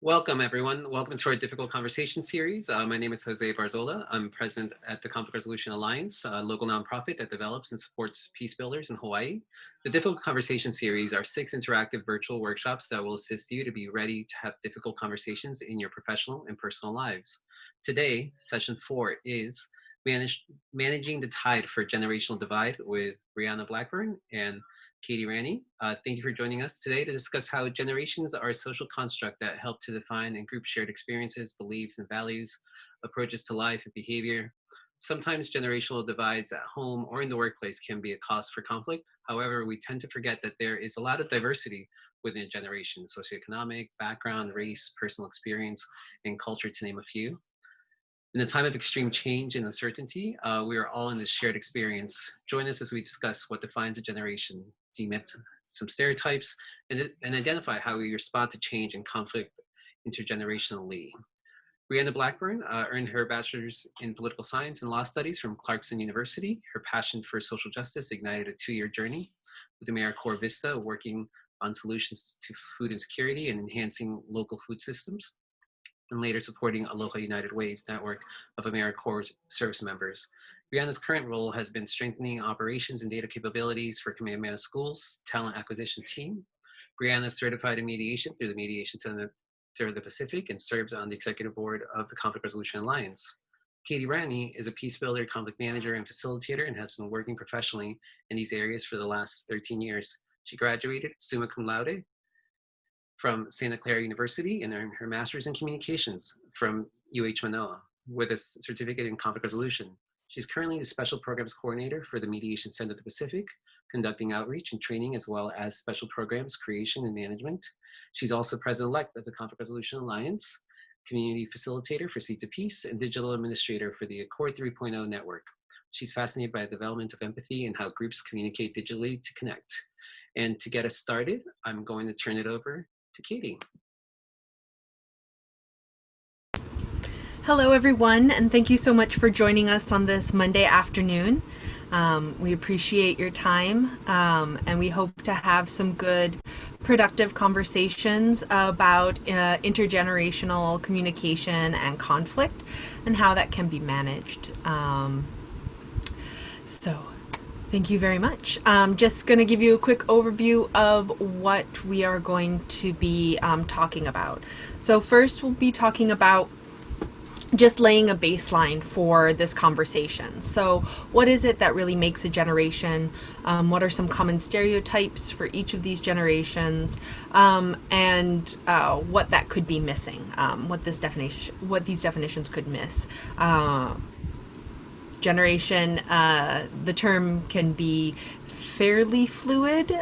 Welcome, everyone. Welcome to our Difficult Conversation series. My name is Jose Barzola. I'm president at the Conflict Resolution Alliance, a local nonprofit that develops and supports peace builders in Hawaii. The Difficult Conversation series are 6 interactive virtual workshops that will assist you to be ready to have difficult conversations in your professional and personal lives. Today, session 4 is Managing the Tide for Generational Divide with Brianna Blackburn and Katie Ranney. Thank you for joining us today to discuss how generations are a social construct that help to define and group shared experiences, beliefs, and values, approaches to life and behavior. Sometimes generational divides at home or in the workplace can be a cause for conflict. However, we tend to forget that there is a lot of diversity within a generation: socioeconomic, background, race, personal experience, and culture, to name a few. In a time of extreme change and uncertainty, we are all in this shared experience. Join us as we discuss what defines a generation, demyth some stereotypes, and identify how we respond to change and conflict intergenerationally. Brianna Blackburn earned her bachelor's in political science and law studies from Clarkson University. Her passion for social justice ignited a 2-year journey with AmeriCorps Vista, working on solutions to food insecurity and enhancing local food systems, and later supporting Aloha United Way's network of AmeriCorps service members. Brianna's current role has been strengthening operations and data capabilities for Kamehameha School's talent acquisition team. Brianna is certified in mediation through the Mediation Center of the Pacific and serves on the executive board of the Conflict Resolution Alliance. Katie Ranney is a peace builder, conflict manager, and facilitator, and has been working professionally in these areas for the last 13 years. She graduated summa cum laude from Santa Clara University and earned her master's in communications from UH Manoa with a certificate in conflict resolution. She's currently the special programs coordinator for the Mediation Center of the Pacific, conducting outreach and training as well as special programs creation and management. She's also president-elect of the Conflict Resolution Alliance, community facilitator for Seeds of Peace, and digital administrator for the Accord 3.0 network. She's fascinated by the development of empathy and how groups communicate digitally to connect. And to get us started, I'm going to turn it over to Katie. Hello everyone, and thank you so much for joining us on this Monday afternoon. We appreciate your time, and we hope to have some good, productive conversations about intergenerational communication and conflict and how that can be managed. So thank you very much. Just going to give you a quick overview of what we are going to be talking about. So first we'll be talking about just laying a baseline for this conversation. So what is it that really makes a generation? What are some common stereotypes for each of these generations? And what that could be missing, what these definitions could miss. Generation, the term can be fairly fluid,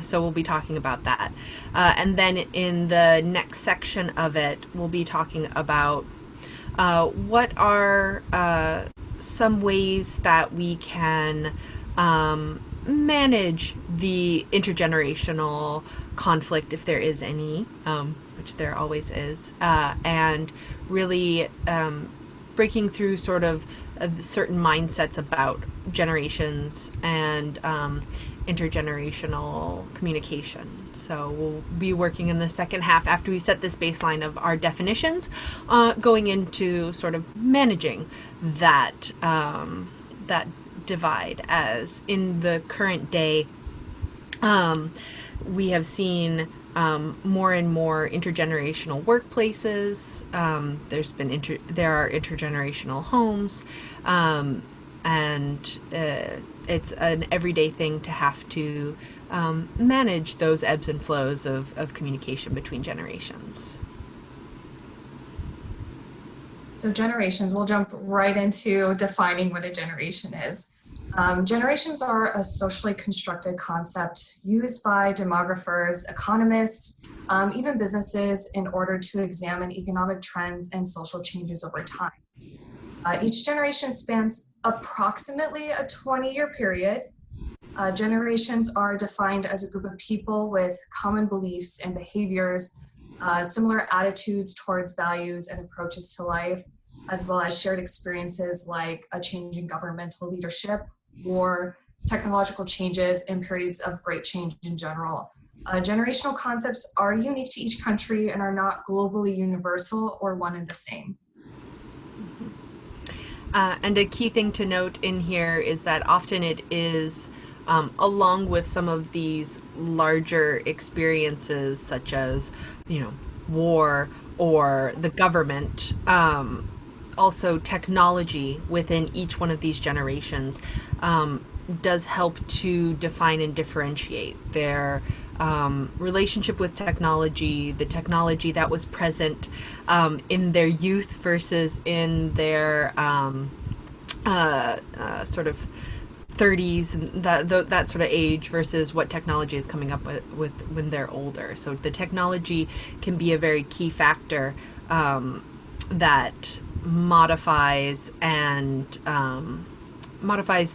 so we'll be talking about that. And then in the next section of it, we'll be talking about what are some ways that we can manage the intergenerational conflict, if there is any, which there always is, and really breaking through sort of certain mindsets about generations and intergenerational communication. So we'll be working in the second half after we set this baseline of our definitions, going into sort of managing that that divide. As in the current day, we have seen more and more intergenerational workplaces. There are intergenerational homes, and it's an everyday thing to have to manage those ebbs and flows of communication between generations. So generations, we'll jump right into defining what a generation is. Generations are a socially constructed concept used by demographers, economists, even businesses in order to examine economic trends and social changes over time. Each generation spans approximately a 20-year period. Generations are defined as a group of people with common beliefs and behaviors, similar attitudes towards values and approaches to life, as well as shared experiences like a change in governmental leadership, war, technological changes, and periods of great change in general. Generational concepts are unique to each country and are not globally universal or one and the same. And a key thing to note in here is that often it is, along with some of these larger experiences, such as, war or the government, also technology within each one of these generations does help to define and differentiate their relationship with technology, the technology that was present in their youth versus in their sort of 30s, and that sort of age, versus what technology is coming up with when they're older. So the technology can be a very key factor that modifies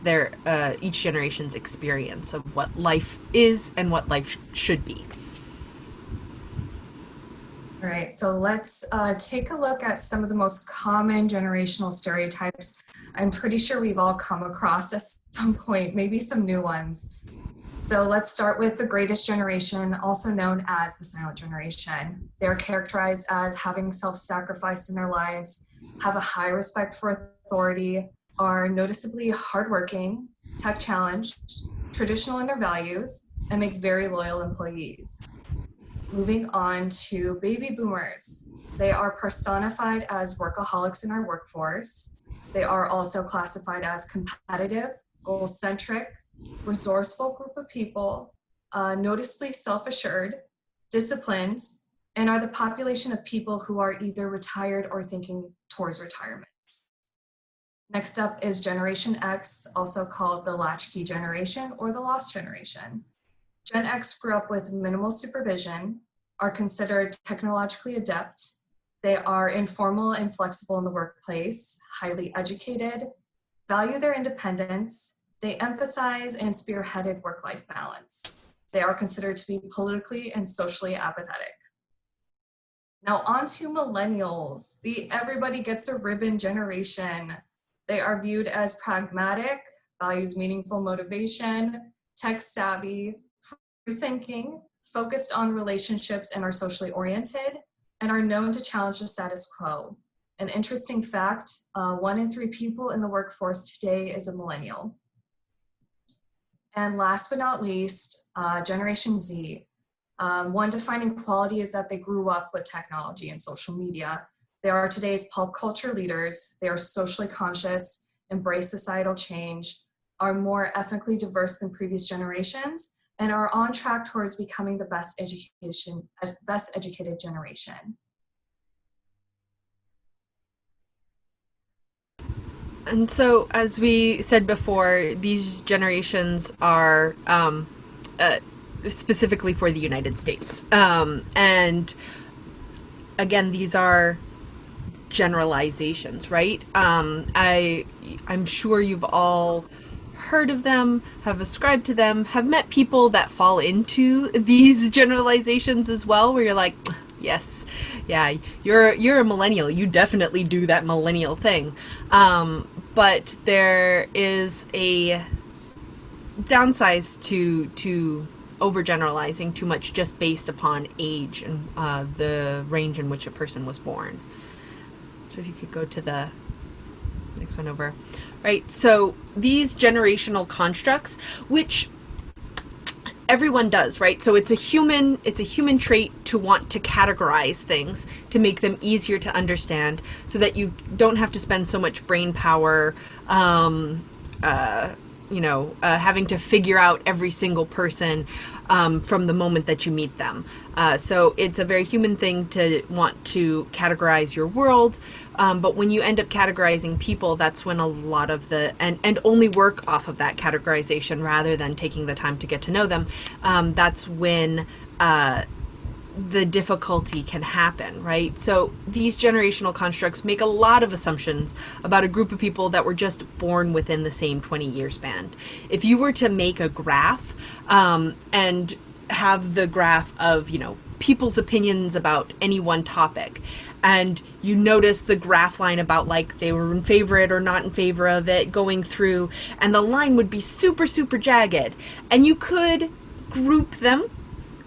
their each generation's experience of what life is and what life should be. All right, so let's take a look at some of the most common generational stereotypes. I'm pretty sure we've all come across at some point, maybe some new ones. So let's start with the greatest generation, also known as the silent generation. They're characterized as having self-sacrificed in their lives, have a high respect for authority, are noticeably hardworking, tech challenged, traditional in their values, and make very loyal employees. Moving on to baby boomers. They are personified as workaholics in our workforce. They are also classified as competitive, goal-centric, resourceful group of people, noticeably self-assured, disciplined, and are the population of people who are either retired or thinking towards retirement. Next up is Generation X, also called the latchkey generation or the lost generation. Gen X grew up with minimal supervision, are considered technologically adept. They are informal and flexible in the workplace, highly educated, value their independence. They emphasize and spearheaded work-life balance. They are considered to be politically and socially apathetic. Now on to millennials, the everybody gets a ribbon generation. They are viewed as pragmatic, values meaningful motivation, tech savvy, free thinking, focused on relationships, and are socially oriented, and are known to challenge the status quo. An interesting fact, 1 in 3 people in the workforce today is a millennial. And last but not least, Generation Z. One defining quality is that they grew up with technology and social media. They are today's pop culture leaders. They are socially conscious, embrace societal change, are more ethnically diverse than previous generations, and are on track towards becoming the best educated generation. And so, as we said before, these generations are specifically for the United States. And again, these are generalizations, right? I'm sure you've all heard of them, have ascribed to them, have met people that fall into these generalizations as well, where you're like, yes, yeah, you're a millennial, you definitely do that millennial thing. But there is a downside to overgeneralizing too much just based upon age and the range in which a person was born. So if you could go to the next one over. Right, so these generational constructs, which everyone does, right? So it's a human trait to want to categorize things to make them easier to understand, so that you don't have to spend so much brain power having to figure out every single person from the moment that you meet them. So it's a very human thing to want to categorize your world, but when you end up categorizing people, that's when a lot of and only work off of that categorization rather than taking the time to get to know them, that's when the difficulty can happen, right? So these generational constructs make a lot of assumptions about a group of people that were just born within the same 20-year span. If you were to make a graph and have the graph of, people's opinions about any one topic, and you notice the graph line about like they were in favor of it or not in favor of it going through, and the line would be super, super jagged, and you could group them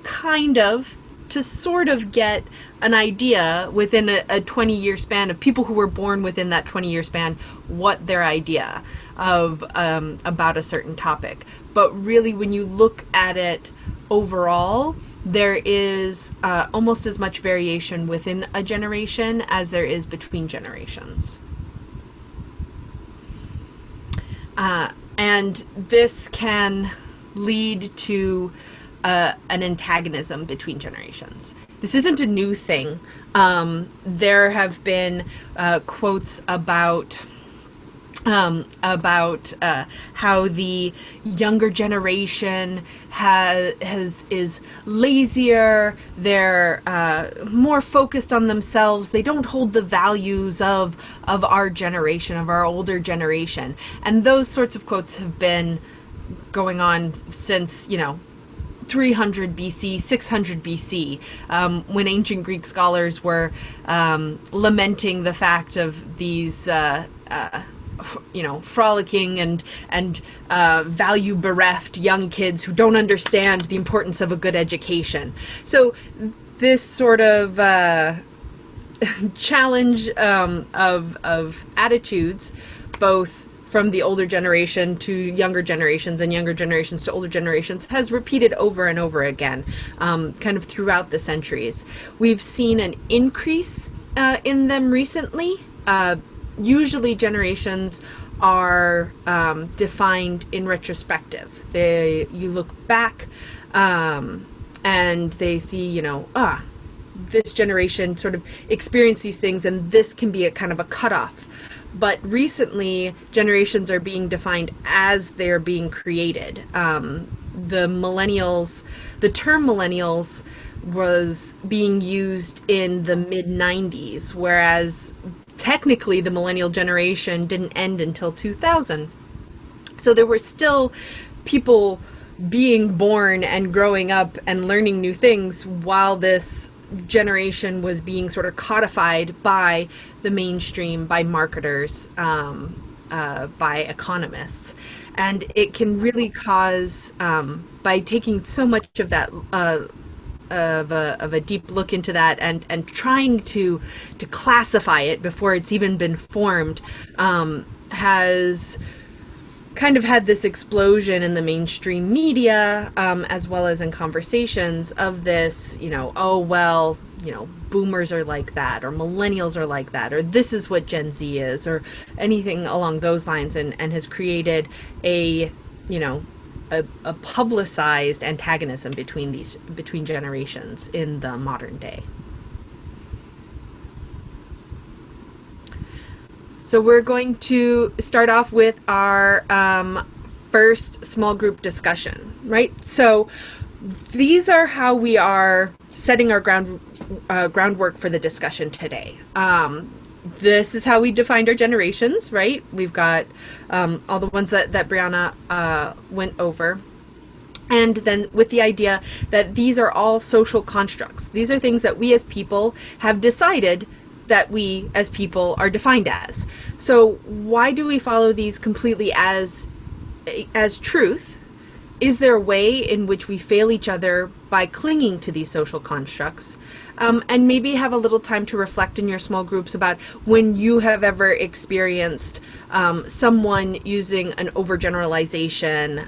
kind of, to sort of get an idea within a 20-year span of people who were born within that 20-year span, what their idea of about a certain topic. But really, when you look at it overall, there is almost as much variation within a generation as there is between generations. And this can lead to an antagonism between generations. This isn't a new thing. There have been quotes about how the younger generation is lazier. They're more focused on themselves. They don't hold the values of our generation, of our older generation. And those sorts of quotes have been going on since, 300 BC, 600 BC, when ancient Greek scholars were lamenting the fact of these frolicking and value bereft young kids who don't understand the importance of a good education. So this sort of challenge of attitudes, both from the older generation to younger generations and younger generations to older generations, has repeated over and over again, kind of throughout the centuries. We've seen an increase in them recently. Usually generations are defined in retrospective. You look back and they see, this generation sort of experienced these things, and this can be a kind of a cutoff. But recently, generations are being defined as they're being created. The term millennials was being used in the mid-90s, whereas technically the millennial generation didn't end until 2000. So there were still people being born and growing up and learning new things while this generation was being sort of codified by the mainstream, by marketers, by economists. And it can really cause, by taking so much of that of a deep look into that and trying to classify it before it's even been formed, has kind of had this explosion in the mainstream media, as well as in conversations of this, boomers are like that, or millennials are like that, or this is what Gen Z is, or anything along those lines, and has created a publicized antagonism between generations in the modern day. So we're going to start off with our first small group discussion, right? So these are how we are setting our groundwork for the discussion today. This is how we defined our generations, right? We've got all the ones that Brianna went over. And then with the idea that these are all social constructs. These are things that we as people have decided that we as people are defined as. So why do we follow these completely as truth? Is there a way in which we fail each other by clinging to these social constructs? And maybe have a little time to reflect in your small groups about when you have ever experienced someone using an overgeneralization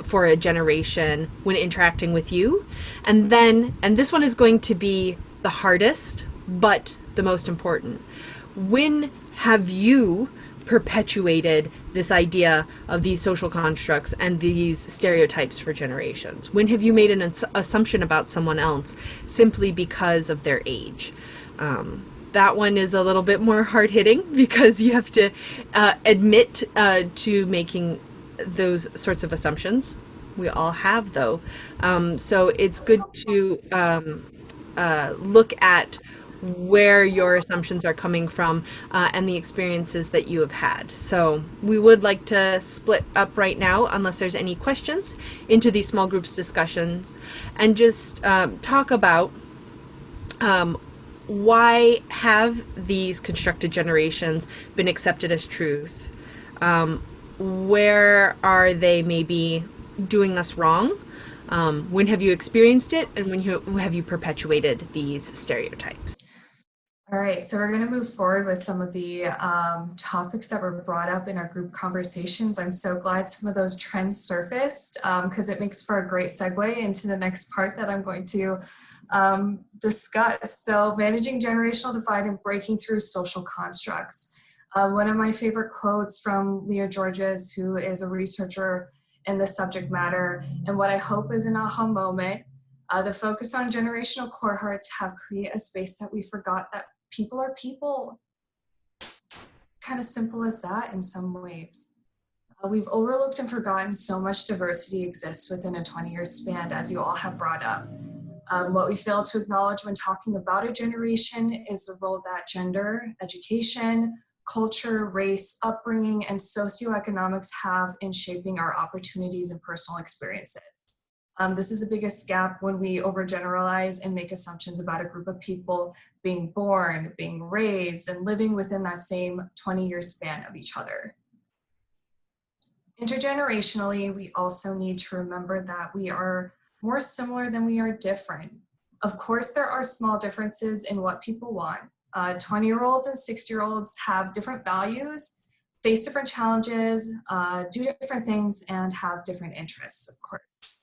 for a generation when interacting with you. And this one is going to be the hardest, but the most important. When have you perpetuated this idea of these social constructs and these stereotypes for generations? When have you made an assumption about someone else simply because of their age? That one is a little bit more hard-hitting because you have to admit to making those sorts of assumptions. We all have, though. So it's good to look at where your assumptions are coming from and the experiences that you have had. So we would like to split up right now, unless there's any questions, into these small groups discussions and just talk about why have these constructed generations been accepted as truth? Where are they maybe doing us wrong? When have you experienced it, and have you perpetuated these stereotypes? All right, so we're going to move forward with some of the topics that were brought up in our group conversations. I'm so glad some of those trends surfaced because it makes for a great segue into the next part that I'm going to discuss. So managing generational divide and breaking through social constructs. One of my favorite quotes from Leah Georges, who is a researcher in the subject matter, and what I hope is an aha moment. The focus on generational cohorts have created a space that we forgot that people are people. Kind of simple as that in some ways. We've overlooked and forgotten so much diversity exists within a 20-year span, as you all have brought up. What we fail to acknowledge when talking about a generation is the role that gender, education, culture, race, upbringing, and socioeconomics have in shaping our opportunities and personal experiences. This is the biggest gap when we overgeneralize and make assumptions about a group of people being born, being raised, and living within that same 20-year span of each other. Intergenerationally, we also need to remember that we are more similar than we are different. Of course, there are small differences in what people want. 20-year-olds and 60-year-olds have different values, face different challenges, do different things, and have different interests, of course.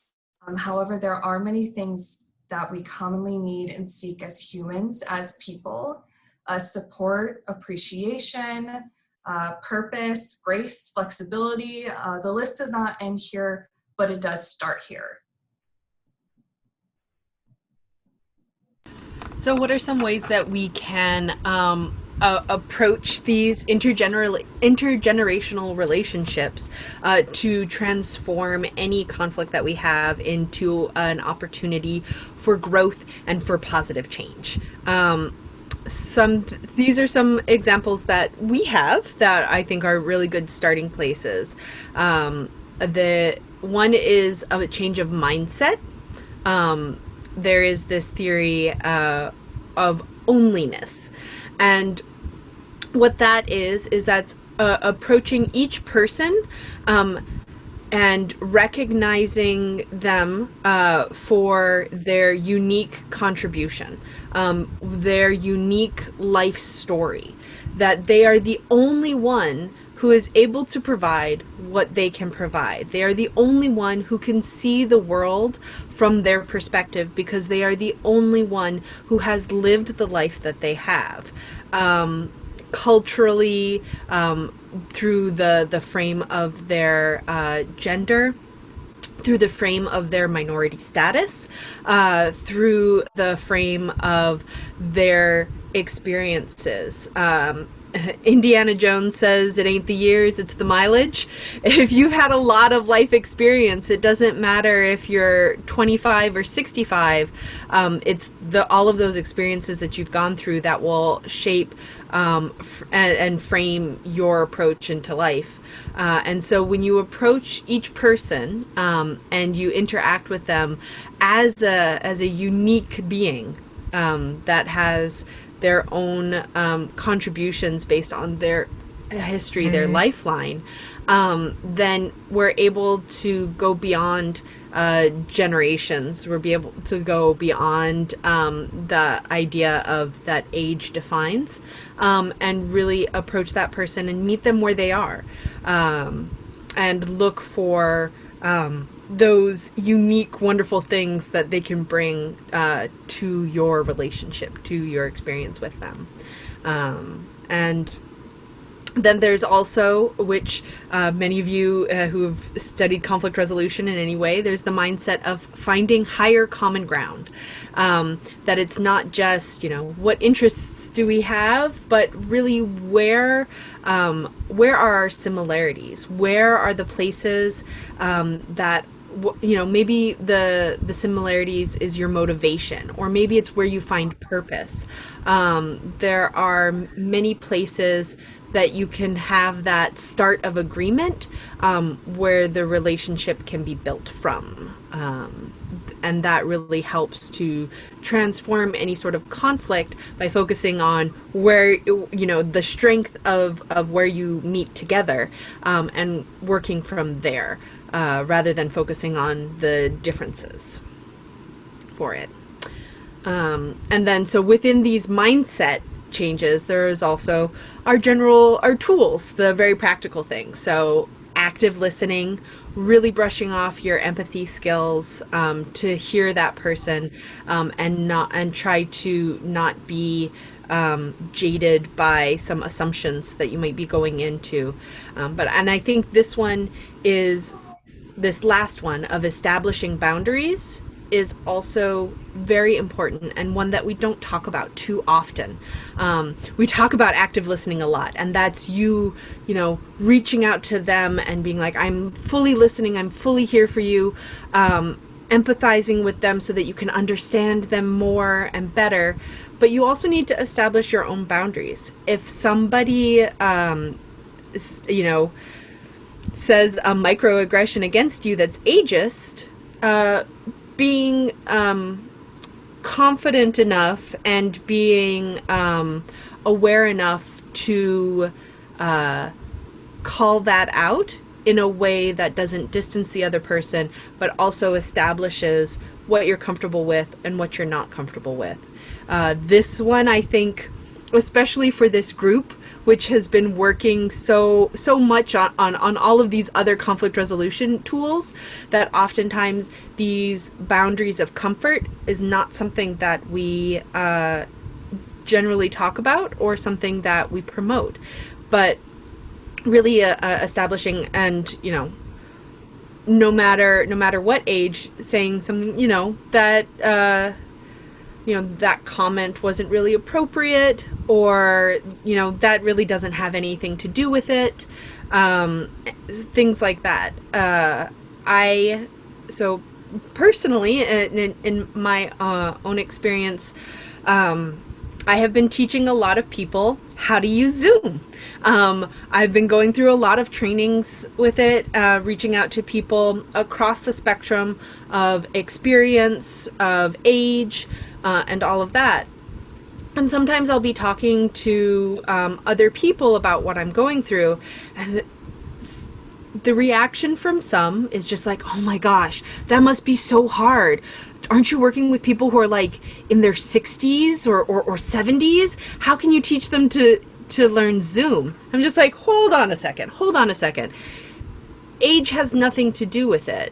However, there are many things that we commonly need and seek as humans, as people: support, appreciation, purpose, grace, flexibility. The list does not end here, but it does start here. So what are some ways that we can approach these intergenerational relationships to transform any conflict that we have into an opportunity for growth and for positive change? These are some examples that we have that I think are really good starting places. The one is a change of mindset. There is this theory of onlyness, and what that is that's approaching each person and recognizing them for their unique contribution, their unique life story, that they are the only one who is able to provide what they can provide. They are the only one who can see the world from their perspective because they are the only one who has lived the life that they have. Culturally, through the frame of their gender, through the frame of their minority status, through the frame of their experiences. Indiana Jones says it ain't the years, it's the mileage. If you've had a lot of life experience, it doesn't matter if you're 25 or 65. It's all of those experiences that you've gone through that will shape and frame your approach into life. And so when you approach each person and you interact with them as a unique being that has their own contributions based on their history, their lifeline, then we're able to go beyond generations. We'll be able to go beyond the idea of that age defines, and really approach that person and meet them where they are, and look for those unique, wonderful things that they can bring to your relationship, to your experience with them. And then there's also, which many of you who have studied conflict resolution in any way, there's the mindset of finding higher common ground. That it's not just, what interests do we have, but really where are our similarities? Where are the places that maybe the similarities is your motivation, or maybe it's where you find purpose. There are many places that you can have that start of agreement where the relationship can be built from. And that really helps to transform any sort of conflict by focusing on where, the strength of where you meet together, and working from there. rather than focusing on the differences for it. And then, so within these mindset changes, there is also our tools, the very practical things. So active listening, really brushing off your empathy skills, to hear that person, and try to not be jaded by some assumptions that you might be going into. And I think this last one of establishing boundaries is also very important, and one that we don't talk about too often. We talk about active listening a lot, and that's you reaching out to them and being like, I'm fully listening, I'm fully here for you, empathizing with them so that you can understand them more and better. But you also need to establish your own boundaries. If somebody says a microaggression against you that's ageist, being confident enough and being aware enough to call that out in a way that doesn't distance the other person, but also establishes what you're comfortable with and what you're not comfortable with. This one, I think, especially for this group, which has been working so much on all of these other conflict resolution tools, that oftentimes these boundaries of comfort is not something that we generally talk about or something that we promote. But really establishing, and no matter what age, saying something, that that comment wasn't really appropriate, or that really doesn't have anything to do with it, things like that. So personally, in my own experience, I have been teaching a lot of people how to use Zoom. I've been going through a lot of trainings with it, reaching out to people across the spectrum of experience, of age, and all of that. And sometimes I'll be talking to other people about what I'm going through, and the reaction from some is just like, oh my gosh, that must be so hard. Aren't you working with people who are like in their 60s or 70s? How can you teach them to learn Zoom? I'm just like, hold on a second. Age has nothing to do with it.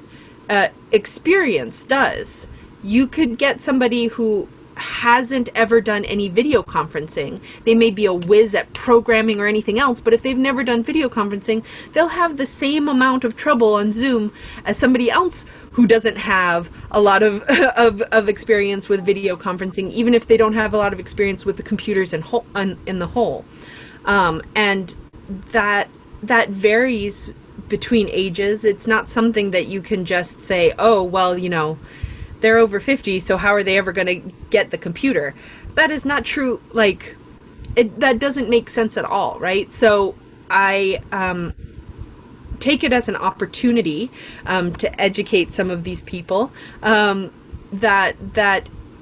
Experience does. You could get somebody who hasn't ever done any video conferencing. They may be a whiz at programming or anything else, but if they've never done video conferencing, they'll have the same amount of trouble on Zoom as somebody else who doesn't have a lot of experience with video conferencing, even if they don't have a lot of experience with the computers in the whole. And that varies between ages. It's not something that you can just say, oh, well, they're over 50, so how are they ever going to get the computer? That is not true. That doesn't make sense at all, right? So I take it as an opportunity to educate some of these people. That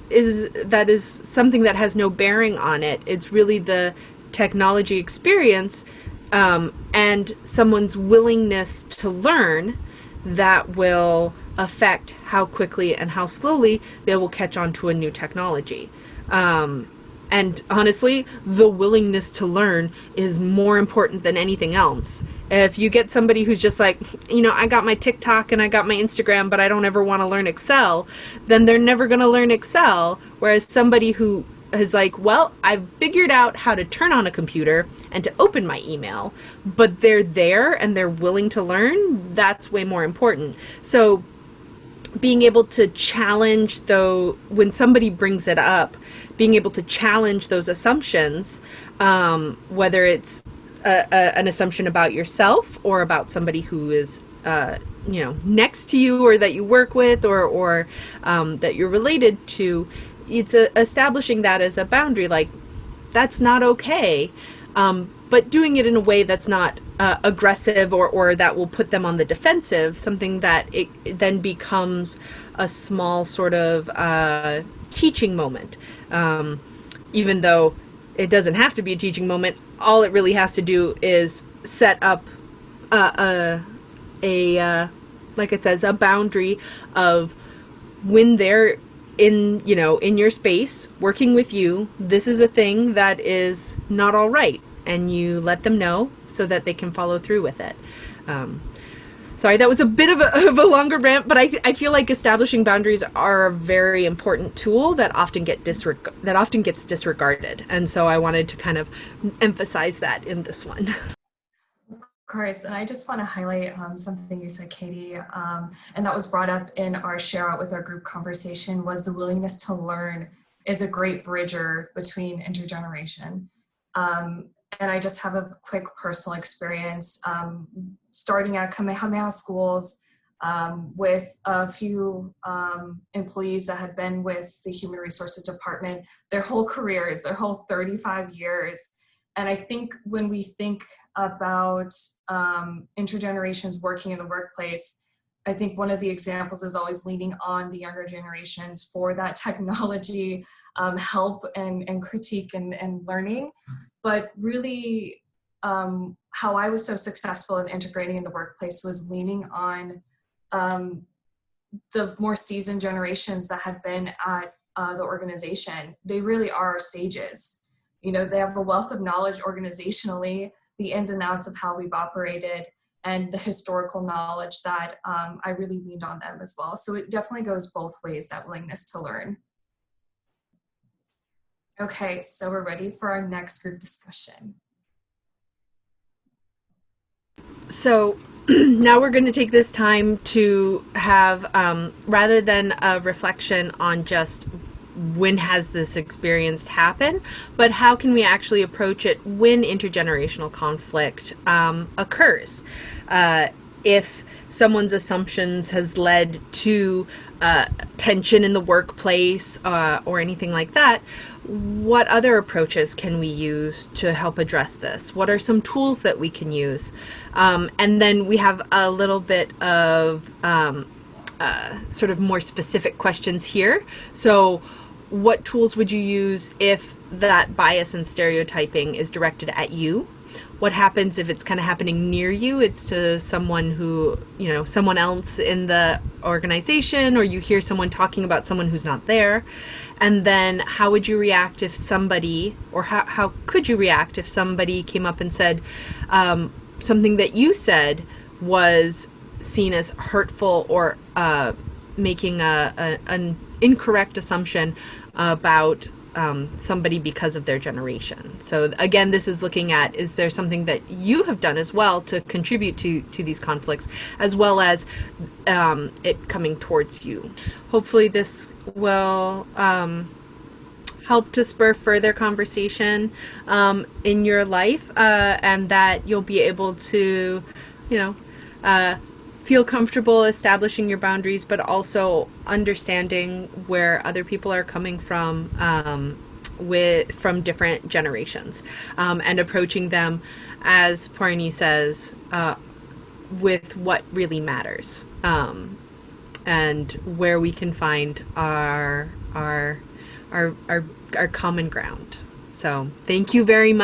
is something that has no bearing on it. It's really the technology experience and someone's willingness to learn that will affect how quickly and how slowly they will catch on to a new technology. And honestly, the willingness to learn is more important than anything else. If you get somebody who's just like, I got my TikTok and I got my Instagram, but I don't ever want to learn Excel, then they're never going to learn Excel. Whereas somebody who is like, well, I've figured out how to turn on a computer and to open my email, but they're there and they're willing to learn, that's way more important. So being able to challenge, though, when somebody brings it up, being able to challenge those assumptions, whether it's an assumption about yourself or about somebody who is next to you or that you work with or that you're related to, it's establishing that as a boundary, like, that's not okay, but doing it in a way that's not aggressive or that will put them on the defensive, something that it then becomes a small sort of teaching moment. Even though it doesn't have to be a teaching moment, all it really has to do is set up a like it says, a boundary of when they're in, you know, in your space working with you, this is a thing that is not all right, and you let them know so that they can follow through with it. Sorry, that was a bit of a longer rant, but I feel like establishing boundaries are a very important tool that often gets disregarded, and so I wanted to kind of emphasize that in this one. Of course, and I just want to highlight something you said, Katie, and that was brought up in our share out with our group conversation, was the willingness to learn is a great bridger between intergeneration. And I just have a quick personal experience starting at Kamehameha schools with a few employees that had been with the Human Resources Department their whole careers, their whole 35 years. And I think when we think about intergenerations working in the workplace, I think one of the examples is always leaning on the younger generations for that technology help and critique and learning. But really, how I was so successful in integrating in the workplace was leaning on the more seasoned generations that had been at the organization. They really are sages. You know, they have a wealth of knowledge organizationally, the ins and outs of how we've operated, and the historical knowledge that I really leaned on them as well. So it definitely goes both ways, that willingness to learn. Okay, so we're ready for our next group discussion. So now we're going to take this time to have, rather than a reflection on just when has this experience happened, but how can we actually approach it when intergenerational conflict occurs? If someone's assumptions has led to tension in the workplace or anything like that, what other approaches can we use to help address this? What are some tools that we can use? And then we have a little bit of sort of more specific questions here. So what tools would you use if that bias and stereotyping is directed at you? What happens if it's kind of happening near you? It's to someone who, you know, someone else in the organization, or you hear someone talking about someone who's not there. And then how would you react if somebody, or how could you react if somebody came up and said something that you said was seen as hurtful or making an incorrect assumption about somebody because of their generation. So again, this is looking at, is there something that you have done as well to contribute to these conflicts, as well as it coming towards you. Hopefully this will help to spur further conversation in your life, and that you'll be able to, you know, feel comfortable establishing your boundaries, but also understanding where other people are coming from from different generations, and approaching them, as Brianna says, with what really matters, and where we can find our common ground. So thank you very much.